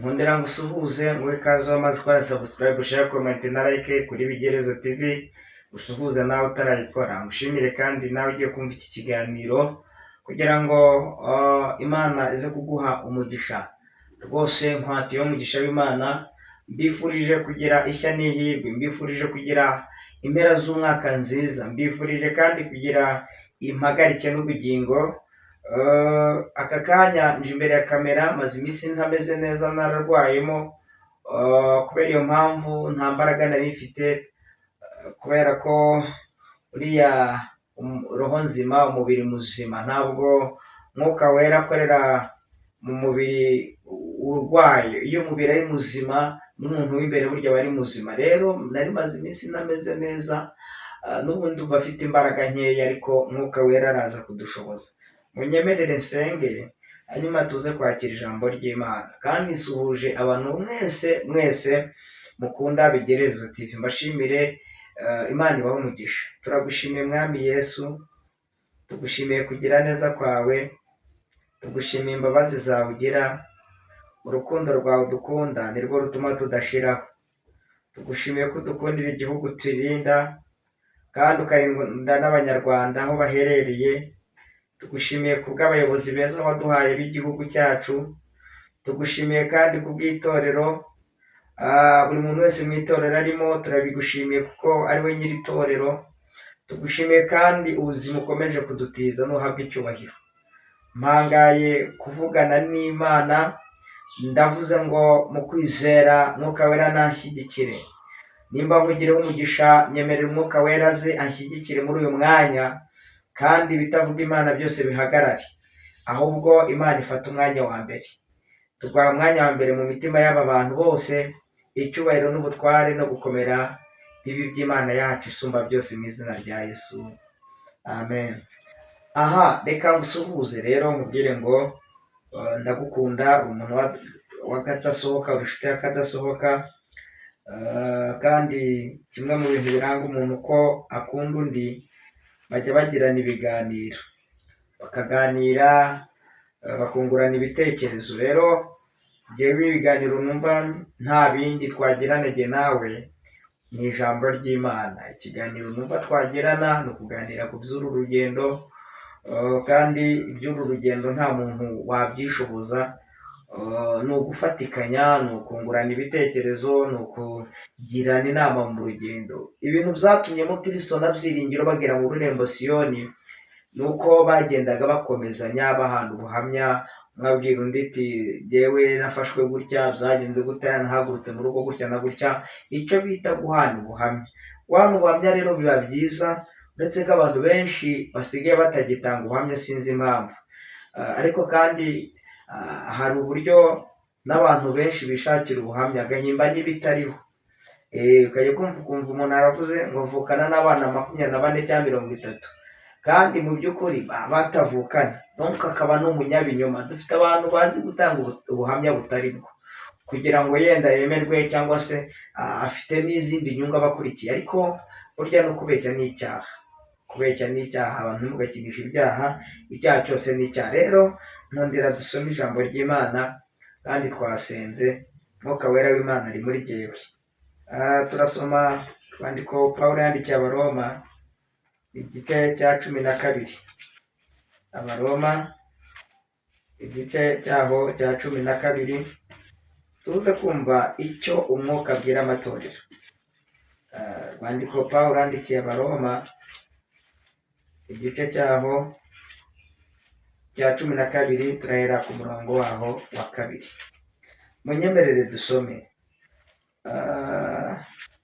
nkundira ngo usuhuze nguhe ikaze wamaze gukora subscribe, share, comment na like kuri Bigerezo TV. Usuhuze nawe utarayikora, ngushimire kandi nawe ugiye kumva iki kiganiro kugira ngo Imana ize kuguha umugisha. Rwose nkwatiye umugisha w'Imana, mbifurije kugira ishya n'ihirwe, mbifurije kugira impera z'umwaka nziza, mbifurije kandi kugira impagarike n'ubugingo. Aka kanya nje imbere ya kamera, maze iminsi ntameze neza, nararwayemo kubera iyo mpamvu nta mbaraga nari mfite, kubera ko uriya roho nzima umubiri muzima, ntabwo Mwuka Wera akorera mu mubiri urwaye. Iyo umubiri ari muzima n'umuntu w'imbere burya aba ari muzima. Rero nari maze iminsi ntameze neza, n'ubundi uba afite imbaraga nkeya, ariko Mwuka Wera araza kudushoboza. Munyemerere nsenge hanyuma tuze kwakira ijambo ry'Imana. Kandi nsuhuje abantu mwese mukunda Bigerezo TV, mbashimire. Imana ibahe umugisha. Turagushimiye Mwami Yesu, tugushimiye kugira neza kwawe, tugushimiye imbabazi zawe ugira, urukundo rwawe dukunda nirwo rutuma tudashiraho. Tugushimiye ko dukundira igihugu turinda, kandi ukarinda n'abanyarwanda aho baherereye. Tugushimiye kubw'abayobozi beza waduhaye b'igihugu cyacu. Tugushimiye kandi kubw'itorero, buri muntu wese mu itorero arimo turabigushimiye kuko ari we nyiri itorero. Tugushimiye kandi ubuzima ukomeje kudutiza, nuhabwe icyubahiro. Mpangaye kuvugana n'Imana, ndavuze ngo mu kwizera Mwuka Wera nanshyigikire. Nimba nkugireho umugisha, nyemerera Umwuka Wera aze anshyigikire muri uyu mwanya, kandi bitavuga Imana byose bihagarare, ahubwo Imana ifata umwanya wa mbere. Turwaye umwanya wa mbere mu mitima y'aba bantu bose. Icyubahiro n'ubutware no gukomera bibi by'Imana yacu isumba byose, mu izina rya Yesu, amen. Reka ngusuhuze rero, mubwire ngo ndagukunda, umuntu w'akadasohoka, uri inshuti y'akadasohoka. Kandi kimwe mu bintu biranga umuntu ko akunda undi, bajya bagirana ibiganiro, bakaganira, bakungurana ibitekerezo. Rero njyewe ibiganiro numva nta bindi twagirana jye nawe, ni ijambo ry'Imana. Ikiganiro numva twagirana ni ukuganira ku by'uru rugendo, kandi iby'uru rugendo nta muntu wabyishoboza. Ni ugufatikanya, ni ukungurana ibitekerezo, ni ukugirana inama mu rugendo. Ibintu byatumye mu Kristo na Byiringiro bagera mu rurembo Siyoni, ni uko bagendaga bakomezanya, bahana ubuhamya. Mwabwira undi iti jyewe nafashwe gutya, byagenze gutya, nahagurutse mu rugo gutya na gutya. Icyo bita guhana ubuhamya. Guhana ubuhamya rero biba byiza, uretse ko abantu benshi basigaye batagitanga ubuhamya, sinzi impamvu. Ariko kandi hari uburyo n'abantu benshi bishakira ubuhamya, agahimba n'ibitariho. Ukajya kumva umuntu aravuze ngo vukana n'abana 24 cyangwa 30, kandi mu by'ukuri batavukana. Donc akaba n'umunyabinyoma. Dufite abantu bazi gutanga ubuhamya butari bwo, kugira ngo yenda yemerwe, cyangwa se afite n'izindi nyungu abakurikiye. Ariko burya no kubeshya ni icyaha. Kubeshya ni icyaha, abantu ntimugakinishe ibyaha. Icyaha cyose ni icyaha. Rero nkundira dusome ijambo ry'Imana, kandi twasenze. Mwuka Wera w'Imana ari muri jyewe. Turasoma urwandiko Pawulo yandikiye Abaroma, igice cya 12. Abaroma igice cyaho cya 12, tuze kumva icyo umwuka abwira amatorero. Urwandiko Pawulo yandikiye Abaroma, igice cyaho cya 12, turahera ku murongo waho wa 2. Munyemerere dusome.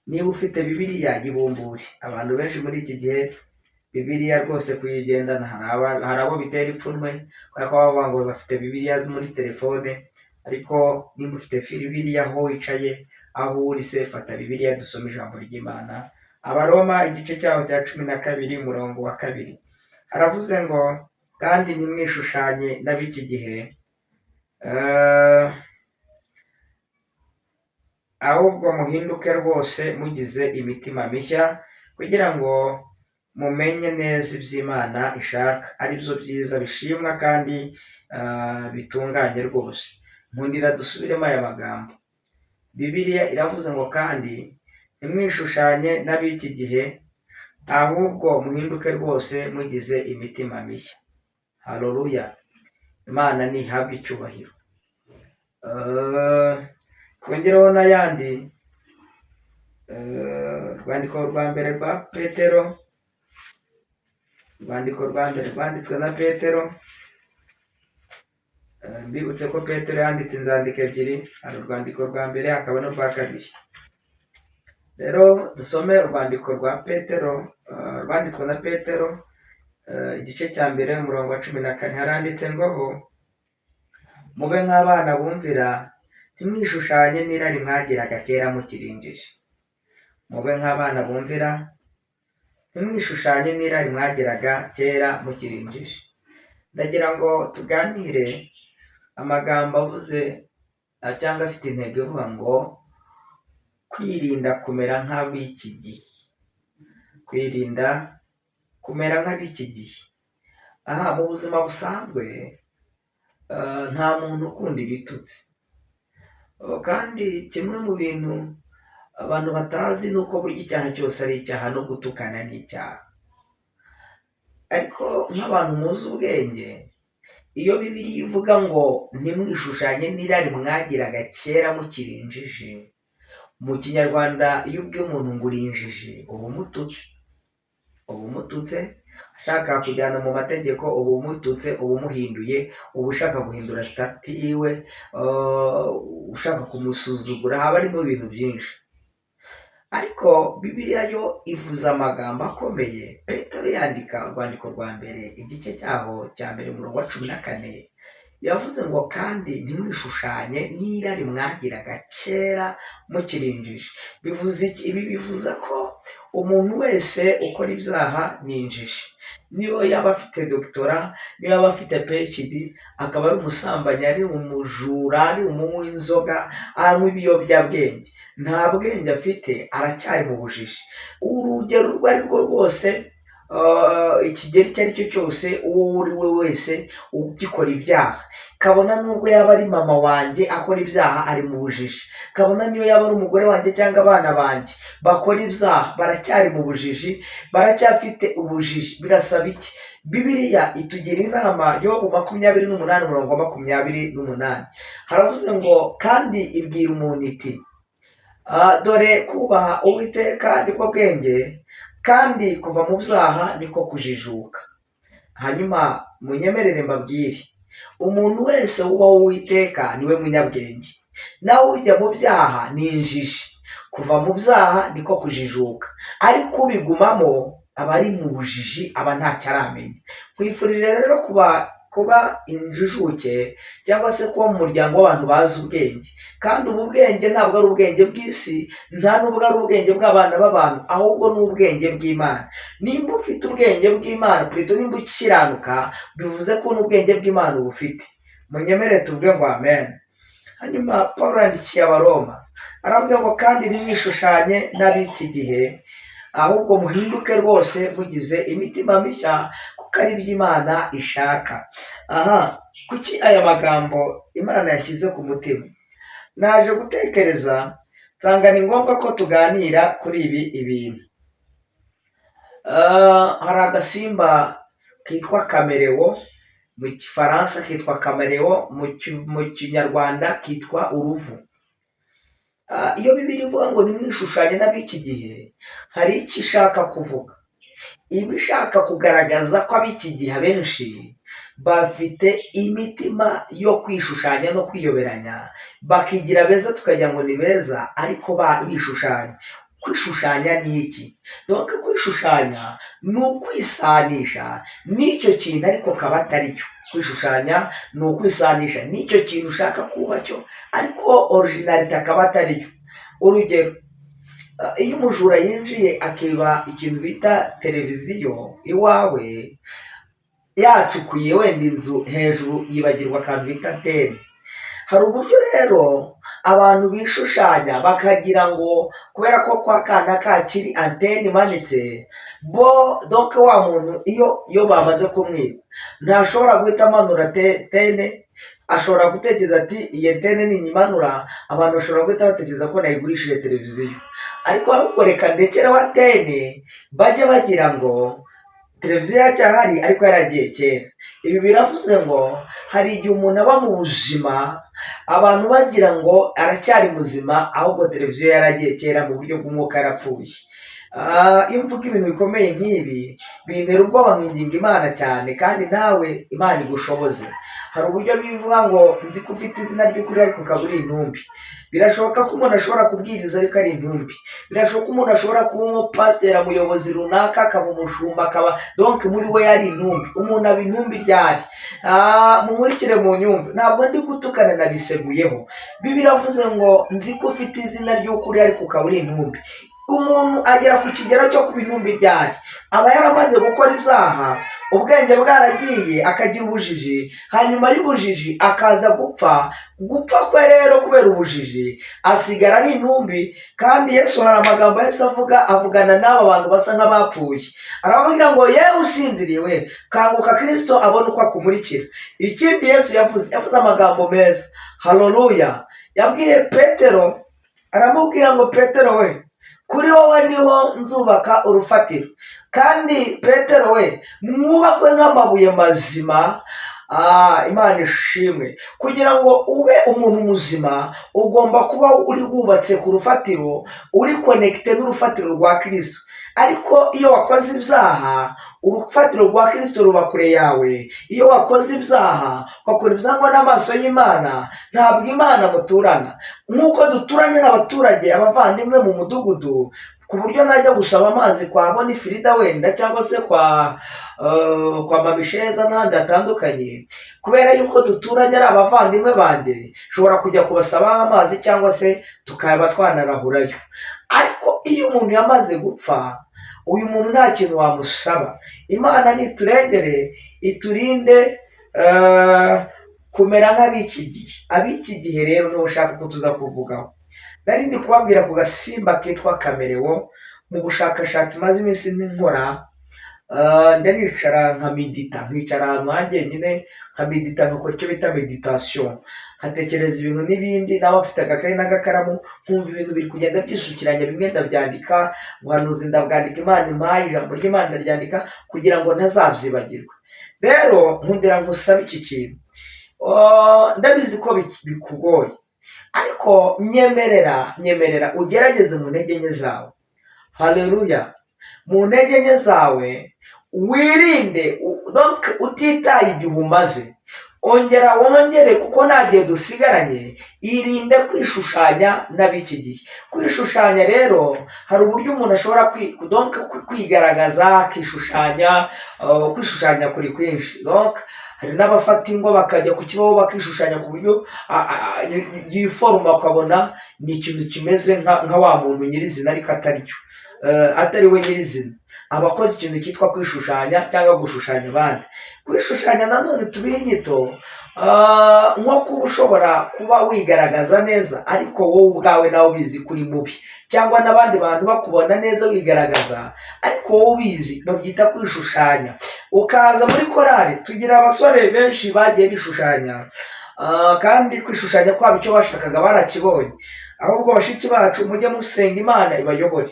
Niba ufite Bibiliya yibumbure. Abantu benshi muri iki gihe Bibiliya rwose kuyigendana, hari abo bitera ipfunwe, kubera ko bavuga ngo bafite Bibiliya muri telefone. Ariko nimba ufite Bibiliya aho wicaye, aho uri se, fata Bibiliya dusome ijambo ry'Imana. Abaroma igice cyaho cya 12 umurongo wa 2 haravuze ngo, kandi ntimwishushanye n'ab'iki gihe, ahubwo muhinduke rwose mugize imitima mishya, kugira ngo mumenye neza iby'Imana ishaka, ari byo byiza, bishimwa kandi bitunganye rwose. nkundira dusubiremo aya magambo. Bibiliya iravuze ngo kandi ntimwishushanye n'ab'iki gihe, ahubwo muhinduke rwose mugize imitima mishya. Haleluya, Imana ntihabwe icyubahiro. Twongereho n'ayandi. Urwandiko rwa mbere rwa Petero, urwandiko rwa mbere rwanditswe na Petero. Mbibutse ko Petero yanditse inzandiko ebyiri, hari urwandiko rwa mbere hakaba n'urwa kabiri. Rero dusome urwandiko rwa Petero, rwanditswe na Petero, igice cya mbere umurongo wa 14, haranditse ngo mube nk'abana bumvira, ntimwishushanye n'irari mwagiraga kera mukiri injiji. Mube nk'abana bumvira, ntimwishushanye n'irari mwagiraga kera mukiri injiji. Ndagira ngo tuganire amagambo avuze cyangwa afite intego ivuga ngo kwirinda kumera nk'ab'iki gihe. Kwirinda kumera nk'ab'iki gihe. Mu buzima busanzwe nta muntu ukunda ibitutsi, kandi kimwe mu bintu abantu batazi ni uko burya icyaha cyose ari icyaha, no gutukana ni icyaha. Ariko nk'abantu muzi ubwenge, iyo Bibiliya ivuga ngo ntimwishushanye n'irari mwagiraga kera mukiri injiji, mu Kinyarwanda iyo ubwiye umuntu ngo uri injiji uba umututse, ashaka kujyana mu mategeko uba umututse, uba umuhinduye, uba ushaka guhindura sitati yiwe, ushaka kumusuzugura, haba harimo ibintu byinshi. Ariko Bibiliya yo ivuze amagambo akomeye. Petero yandika urwandiko rwa mbere igice cyaho cya mbere umurongo wa 14, yavuze ngo kandi ntimwishushanye n'irari mwagiraga kera mukiri injiji. Bivuze iki? Ibi bivuze ko umuntu wese ukora ibyaha ni injiji. Niyo yaba afite doktora, niyo yaba afite PhD, akaba ari umusambanyi, ari umujura, ari umunywi w'inzoga, anywa ibiyobyabwenge, nta bwenge afite, aracyari mu bujiji. Urugero urwo ari rwo rwose, ikigero icyo ari cyo cyose, uwo uri we wese ugikora ibyaha, kabona nubwo yaba ari mama wanjye akora ibyaha, ari mu bujiji. Kabona niyo yaba ari umugore wanjye cyangwa abana banjye bakora ibyaha, baracyari mu bujiji, baracyafite ubujiji. Birasaba iki? Bibiliya itugira inama. Yobu 28 umurongo wa 28 haravuze ngo kandi ibwira umuntu iti dore kubaha Uwiteka nibwo bwenge, kandi kuva mu byaha niko kujijuka. Hanyuma munyemerere mbabwire, umuntu wese wubaha Uwiteka niwe munyabwenge, nawe ujya mu byaha ni injiji. Kuva mu byaha niko kujijuka, ariko ubigumamo aba ari mu bujiji, aba ntacyo aramenya. Kwifurira rero kuba injijuke, cyangwa se kuba mu muryango w'abantu bazi ubwenge. Kandi ubu bwenge ntabwo ari ubwenge bw'isi, nta nubwo ari ubwenge bw'abana b'abantu, ahubwo ni ubwenge bw'Imana. Nimba ufite ubwenge bw'Imana, plutôt nimba ukiranuka, bivuze ko n'ubwenge bw'Imana uba ufite. Munyemerere tuvuge ngo amen. Hanyuma Paulo yandikiye Abaroma aravuga ngo kandi ntimwishushanye n'ab'iki gihe, ahubwo muhinduke rwose mugize imitima mishya, kuko ari iby'Imana ishaka. Kuki aya magambo Imana yashyize ku mutima? Naje gutekereza nsanga ni ngombwa ko tuganira kuri ibi ibintu. Hari agasimba kitwa kamerewo, mu Gifaransa kitwa kamerewo, mu Kinyarwanda kitwa uruvu. Iyo Bibiliya ivuga ngo ntimwishushanye n'ab'iki gihe, hari icyo ishaka kuvuga. Iba ishaka kugaragaza ko ab'iki gihe abenshi bafite imitima yo kwishushanya no kwiyoberanya, bakigira beza tukagira ngo ni beza, ariko bishushanya. Kwishushanya ni iki? Donc kwishushanya ni ukwisanisha n'icyo kintu ariko kaba atari cyo. Kwishushanya ni ukwisanisha n'icyo kintu ushaka kuba cyo, ariko originality akaba atari cyo. Urugero, iyo umujura yinjiye akiba ikintu bita televiziyo iwawe, yacukuye wenda inzu hejuru yibagirwa akantu bita antene. Hari uburyo rero abantu bishushanya bakagira ngo kubera ko kwa kana kakiri antene imanitse, donc wa muntu iyo bamaze kumwiba ntashobora guhita amanura antene ashobora gutekereza ati iyi antene ninyimanura abantu bashobora guhita batekereza ko nayigurishije televiziyo, ariko ahubwo reka ndekereho antene bajye bagira ngo televiziyo iracyahari ariko yaragiye kera. Ibi biravuze ngo hari igihe umuntu aba mu buzima abantu bagira ngo aracyari muzima, ahubwo televiziyo yaragiye kera mu buryo bw'umwuka yarapfuye. Iyo mvuga ibintu bikomeye nk'ibi bintera ubwoba nkinginga Imana cyane, kandi nawe Imana igushoboze. Hari uburyo bivuga ngo nzi ko ufite izina ry'ukuri ariko ukaba uri intumbi. Birashoboka ko umuntu ashobora kubwiriza ariko ari intumbi. Birashoboka ko umuntu ashobora kuba umupasiteri, umuyobozi runaka, akaba umushumba, akaba donc muri we yari intumbi. Umuntu aba intumbi ryari? Mumurikire mu nyumve, ntabwo ndi gutukana, nabiseguyeho. Bibiliya iravuze ngo nzi ko ufite izina ry'ukuri ariko ukaba uri intumbi. Umuntu agera ku kigero cyo kuba intumbi ryari? Aba yaramaze gukora ibyaha, ubwenge bwaragiye, akagira ubujiji, hanyuma y'ubujiji akaza gupfa. Gupfa kwe rero kubera ubujiji asigara ari intumbi. Kandi Yesu hari amagambo yose avugana n'aba bantu basa nk'abapfuye, arababwira ngo yewe usinziriwe kanguka, Kristo abone uko akumurikira. Ikindi Yesu yavuze amagambo meza, haleluya. Yabwiye Petero, aramubwira ngo Petero we, kuri wowe niho nzubaka urufatiro. Kandi Petero we, mwubakwe nk'amabuye mazima. Imana ishimwe. Kugira ngo ube umuntu muzima ugomba kuba uri wubatse ku rufatiro, uri connected n'urufatiro rwa Kristo. Ariko iyo wakoze ibyaha, urufatiro rwa Kristo ruba kure yawe. Iyo wakoze ibyaha ukakora ibyangwa n'amaso y'Imana, ntabwo Imana muturana. Nk'uko duturanye n'abaturage, abavandimwe mu mudugudu, ku buryo najya gusaba amazi kwa Bonifrida wenda cyangwa se kwa Mabisheza n'ahandi hatandukanye, kubera yuko duturanye ari abavandimwe banjye, nshobora kujya kubasaba amazi cyangwa se tukaba twanarahurayo. Ariko iyo umuntu yamaze gupfa, uyu muntu nta kintu wamusaba. Imana niturengere, iturinde kumera nk'ab'iki gihe. Ab'iki gihe rero nibo ushaka ko tuza kuvugaho. Nari ndi kubabwira ku gasimba kitwa kamerewo. Mu bushakashatsi maze iminsi nkora, njya nicara nkicara ahantu hanjye nyine nkamedita, nkakora icyo bita meditation, nkatekereza ibintu n'ibindi. Naba mfite agakayi n'agakaramu, nkumva ibintu biri kugenda byisukiranya, bimwe ndabyandika, ubuhanuzi ndabwandika, Imana impaye ijambo ry'Imana ndaryandika kugira ngo ntazabyibagirwa. Rero nkundira ngusabe iki kintu, ndabizi ko bikugoye, ariko nyemerera ugerageze mu ntege nke zawe. Haleluya. Mu ntege nke zawe wirinde, donc utitaye igihe umaze, wongere, kuko nta gihe dusigaranye. Irinde kwishushanya n'ab'iki gihe. Kwishushanya rero, hari uburyo umuntu ashobora kwigaragaza, kwishushanya kuri kwinshi. Donc hari n'abafata ingo bakajya ku kibaho bakishushanya ku buryo yiforuma, ukabona ni ikintu kimeze nka wa muntu nyirizina, ariko atari we nyirizina. Abakoze ikintu cyitwa kwishushanya cyangwa gushushanya abandi. Kwishushanya nanone tubihe inyito, nko kuba ushobora kuba wigaragaza neza ariko wowe ubwawe nawe ubizi kuri mubi, cyangwa n'abandi bantu bakubona neza wigaragaza ariko wowe ubizi, babyita kwishushanya. Ukaza muri korali, tugira abasore benshi bagiye bishushanya, kandi kwishushanya kwabo icyo bashakaga barakibonye. Ahubwo bashiki bacu, mujye musenga Imana ibayobore.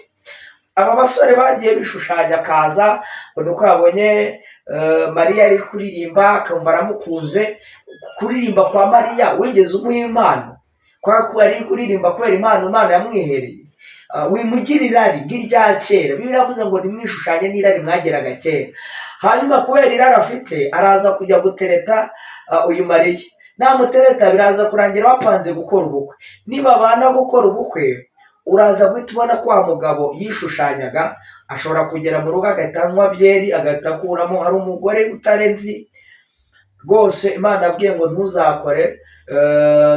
Aba basore bagiye bishushanya, akaza uko yabonye Mariya ari kuririmba akumva aramukunze. Kuririmba kwa Mariya wigeze umuha impano? Ko ari kuririmba kubera Imana yamwihereye. Wimugira irari nk'irya kera. Bibiliya iravuze ngo nimwishushanye n'irari mwageraga kera. Hanyuma kubera irari afite, araza kujya gutereta uyu Mariya. Namutereta biraza kurangira bapanze gukora ubukwe. Niba bana gukora ubukwe, uraza guhita ubona ko wa mugabo yishushanyaga ashobora kugera mu rugo agahita anywa byeri, agahita akuramo. Hari umugore utarenzi rwose, Imana yabwiye ngo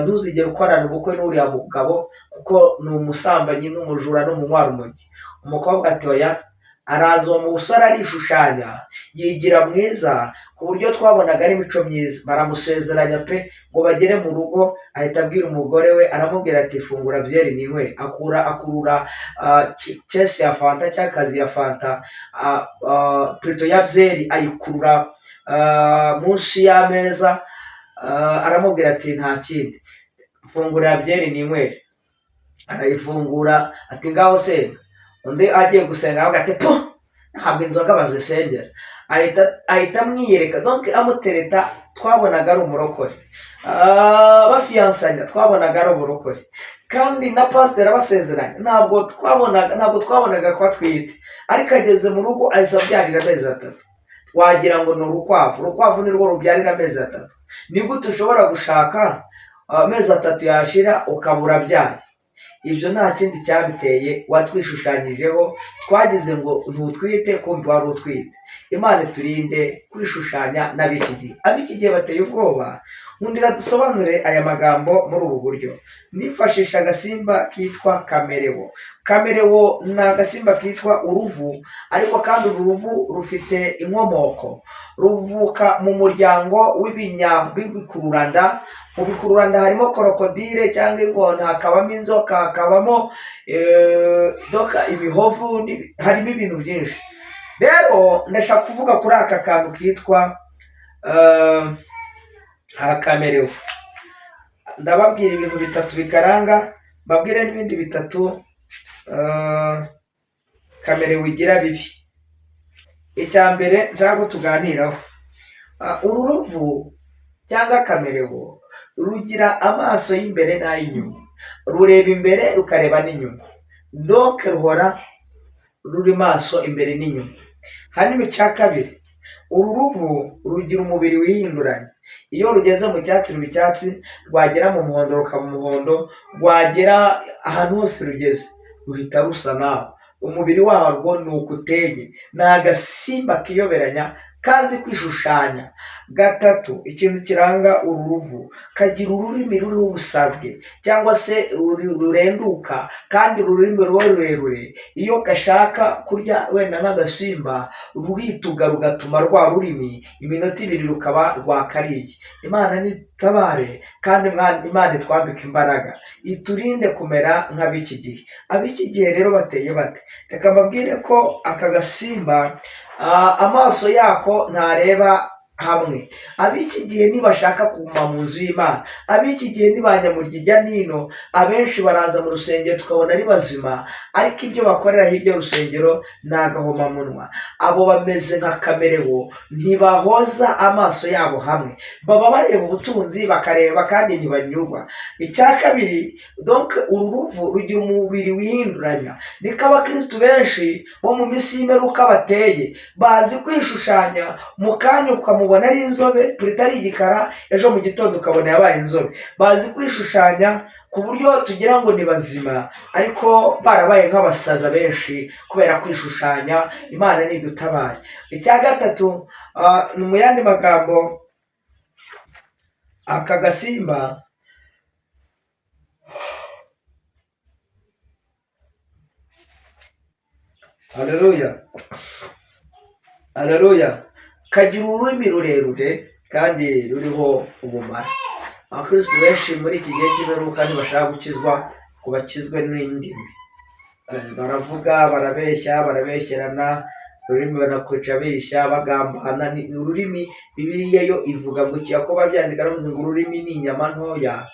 ntuzigere ukorana ubukwe n'uriya mugabo kuko ni umusambanyi n'umujura n'umunywarumogi. Umukobwa ati oya. Araza uwo musore arishushanya, yigira mwiza ku buryo twabonaga ari imico myiza. Baramusezeranya pe ngo bagere mu rugo, ahita abwira umugore we, aramubwira ati fungura byeri niwe. Akurura kesi ya fanta cyangwa kazi ya fanta, plutôt ya byeri, ayikurura munsi y'ameza. aramubwira ati nta kindi, mfungurira byeri ninywere. Arayifungura ati ngaho senga. Undi agiye gusenga avuga ati po, ntabwo inzoga bazisengera. ahita amwiyereka, donc amutereta twabonaga ari umurokore, bafiyansanya twabonaga ari umurokore, kandi na pasiteri abasezeranya ntabwo twabonaga ko atwite, ariko ageze mu rugo ahise abyarira amezi 3. wagira ngo ni urukwavu ni rwo rubyarira amezi 3. ni gute ushobora gushaka amezi 3 yashira ukabura byaye? ibyo nta kindi cyabiteye, watwishushanyijeho, twagize ngo ntutwite kumbi wari utwite. Imana turinde kwishushanya n'ab'iki gihe. Ab'iki gihe bateye ubwoba. Nkundira dusobanure aya magambo muri ubu buryo. Nifashisha agasimba kitwa kamerewo. Kamerewo ni agasimba kitwa uruvu, ariko kandi uru ruvu rufite inkomoko, ruvuka mu muryango w'ibikururanda. Mu bikururanda harimo krokodile cyangwa ingona, hakabamo inzoka, hakabamo imihovu, harimo ibintu byinshi. Rero ndashaka kuvuga kuri aka kantu kitwa kamerewo. ndababwira ibintu 3 bikaranga, mbabwire n'ibindi 3 kamerewo igira bibi. icya mbere nshaka ko tuganiraho, uru ruvu cyangwa kamerewo rugira amaso y'imbere n'ay'inyuma, rureba imbere rukareba n'inyuma, donc ruhora ruri maso imbere n'inyuma. hanyuma icya kabiri, uru ruvu rugira umubiri wihinduranya. iyo rugeze mu cyatsi ruba icyatsi, rwagera mu muhondo rukaba umuhondo, rwagera ahantu hose rugeze ruhita rusa nawe. umubiri warwo ni uko uteye, ni agasimba kiyoberanya kazi kwishushanya. 3, ikintu kiranga uru ruvu, kagira ururimi ruriho ubusabwe cyangwa se rurenduka, kandi ururimi ruba rurerure. iyo gashaka kurya wenda nk'agasimba, rurituga rugatuma rwa rurimi iminota 2 rukaba rwakariye. Imana nitabare, kandi Imana itwambika imbaraga, iturinde kumera nk'ab'iki gihe. ab'iki gihe rero bateye bate? Reka mbabwire ko aka gasimba amaso yako ntareba hamwe. ab'iki gihe ntibashaka kuguma mu nzu y'Imana. ab'iki gihe ntibanyamurya irya nino. abenshi baraza mu rusengero tukabona ari bazima, ariko ibyo bakorera hirya y'urusengero ni agahomamunwa. abo bameze nka kamerewo, ntibahoza amaso yabo hamwe, baba bareba ubutunzi bakareba kandi ntibanyurwa. icya kabiri, donc uru ruvu rugira umubiri wihinduranya. niko abakristu benshi bo mu minsi y'imperuka bateye, bazi kwishushanya. mu kanya ukamubona ari inzobe puritari igikara, ejo mu gitondo ukabona yabaye inzobe. bazi kwishushanya ku buryo tugira ngo ni bazima, ariko barabaye nk'abasaza benshi kubera kwishushanya. Imana nidutabare. icya gatatu, mu yandi magambo, aka gasimba haleluya, kagira ururimi rurerure kandi ruriho ubumara. abakristo benshi muri iki gihe cy'imperuka ntibashaka gukizwa, kubakizwe n'indimi. baravuga, barabeshya, barabeshyerana, ururimi banakoca abeshya bagambana. ni ururimi Bibiliya yo ivuga ngo Yakobo abyandika aravuze ngo ururimi ni inyama ntoya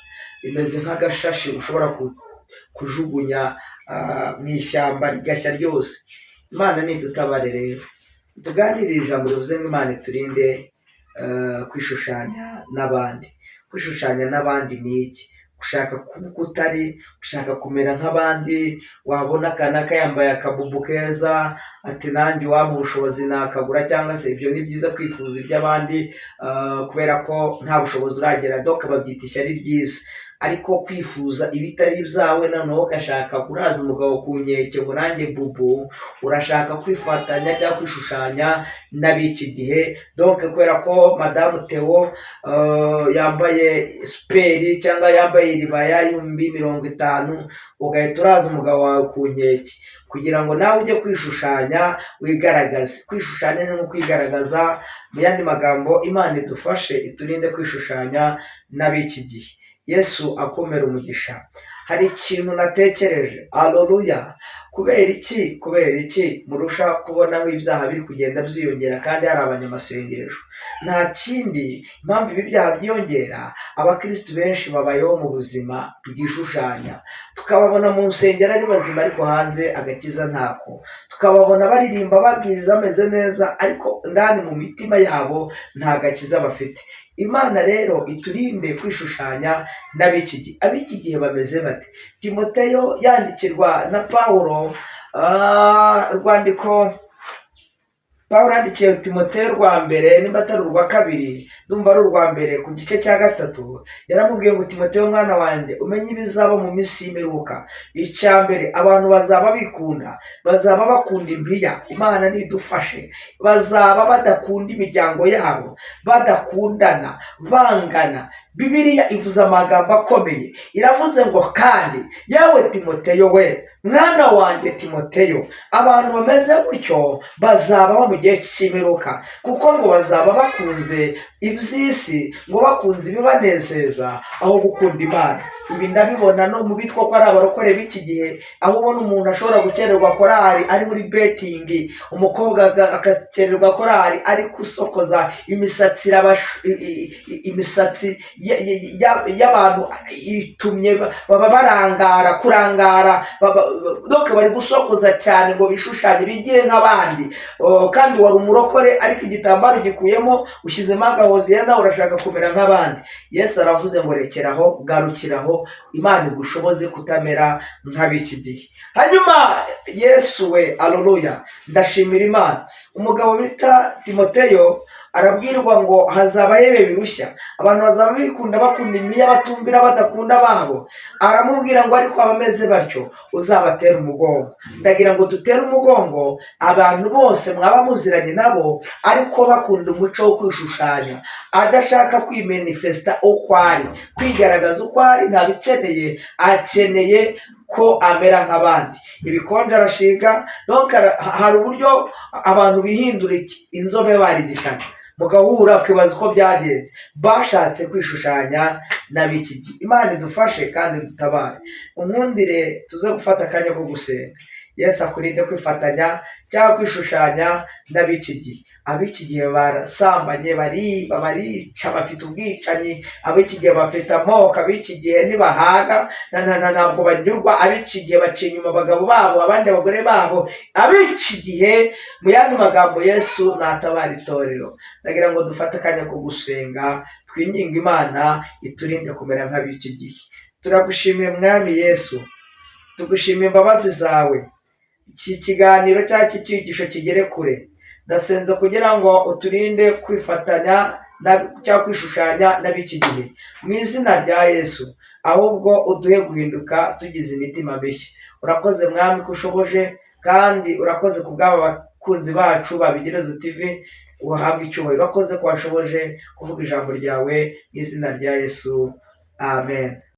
imeze nk'agashashi ushobora kujugunya mu ishyamba rigashya ryose. Imana nidutabare rero, tuganirire ijambo rivuze ngo Imana iturinde kwishushanya n'abandi. kwishushanya n'abandi ni iki? gushaka kuba utari, gushaka kumera nk'abandi. wabona kanaka yambaye akabubu keza, ati nanjye waba ubushobozi nakagura, cyangwa se ibyo ni byiza kwifuza iby'abandi kubera ko nta bushobozi uragera, doka babyita ishyari ryiza. ariko kwifuza ibitari ibyawe noneho ugashaka kuraza umugabo ku nkeke ngo nanjye bubu, urashaka kwifatanya cyangwa kwishushanya n'ab'iki gihe. donc kubera ko madamu Theo yambaye superi cyangwa yambaye iribaya y'ibihumbi 50, ugahita uraza umugabo wawe ku nkeke kugira ngo nawe ujye kwishushanya wigaragaze. kwishushanya ni nko kwigaragaza. mu yandi magambo, Imana idufashe iturinde kwishushanya n'ab'iki gihe. Yesu akomera umugisha. hari ikintu natekereje. Haleluya. Kubera iki murusha kubonaho ibyaha biri kugenda byiyongera kandi hari abanyamasengesho? Nta kindi impamvu ibi byaha byiyongera, abakristo benshi babayeho mu buzima bwishushanya. Tukababona mu nsengero ari bazima ariko hanze agakiza ntako. Tukababona baririmba babwiriza bameze neza ariko ndani mu mitima yabo nta gakiza bafite. Imana rero iturinde kwishushanya n'ab'iki gihe. Ab'iki gihe bameze bate? Timoteyo yandikirwa na Pawulo, urwandiko Pawulo yandikiye Timoteyo rwa mbere, nimba atari urwa kabiri, ndumva ari urwa mbere ku gice cya 3, yaramubwiye ngo Timoteyo mwana wanjye umenye ibizaba mu minsi y'imperuka. Icya mbere, abantu bazaba bikunda, bazaba bakunda impiya. Imana nidufashe. Bazaba badakunda imiryango yabo, badakundana, bangana. Bibiliya ivuze amagambo akomeye, iravuze ngo kandi yewe Timoteyo we mwana wanjye Timoteyo, abantu bameze gutyo bazabaho mu gihe cy'imperuka, kuko ngo bazaba bakunze iby'isi, ngo bakunze ibibanezeza aho gukunda Imana. Ibi ndabibona no mu bitwa ko ari abarokore b'iki gihe, aho ubona umuntu ashobora gukererwa korari ari muri betingi, umukobwa agakererwa korari ari gusokoza imisatsi y'abantu itumye baba kurangara doke bari gusokoza cyane ngo bishushanye bigire nk'abandi. Kandi wari umurokore ariko igitambaro gikuyemo ushyizemo agahozi nawe urashaka kumera nk'abandi. Yesu aravuze ngo rekeraho, garukiraho, Imana igushoboze kutamera nk'ab'iki gihe. Hanyuma Yesu we, haleluya, ndashimira Imana. Umugabo bita Timoteyo arabwirwa ngo hazaba ibihe birushya, abantu bazaba bikunda bakunda impiya, batumvira badakunda ababo. Aramubwira ngo ariko abameze batyo uzabatera umugongo. Ndagira ngo dutere umugongo abantu bose mwaba muziranye nabo ariko bakunda umuco wo kwishushanya, adashaka kwimanifesta uko ari, kwigaragaza uko ari, ntabikeneye, akeneye ko amera nk'abandi. Ibikonje arashiga. Donc hari uburyo abantu bihindura inzobe barigikana, mugahura ukibaza uko byagenze. Bashatse kwishushanya n'ab'iki gihe. Imana idufashe kandi dutabare. Unkundire tuze gufata akanya ko gusenga. Yesu akurinde kwifatanya cyangwa kwishushanya n'ab'iki gihe. Ab'iki gihe barasambanye, bariba, barica, bafite ubwicanyi. Ab'iki gihe bafite amoko. Ab'iki gihe ntibahaga, ntabwo banyurwa. Ab'iki gihe baca inyuma abagabo babo, abandi abagore babo. Ab'iki gihe, mu yandi magambo, Yesu natabara itorero. Ndagira ngo dufate akanya ko gusenga, twinginga Imana iturinde kumera nk'ab'iki gihe. Turagushimiye Mwami Yesu, tugushimiye imbabazi zawe. Iki kiganiro cyangwa iki cyigisho kigere kure. Ndasenze kugira ngo uturinde kwifatanya cyangwa kwishushanya n'ab'iki gihe, mu izina rya Yesu. Ahubwo uduhe guhinduka tugize imitima mishya. Urakoze Mwami ko ushoboje, kandi urakoze ku bw'aba bakunzi bacu ba Bigerezo TV. Uhabwe icyubahiro. Urakoze ko washoboje kuvuga ijambo ryawe, mu izina rya Yesu. Amen.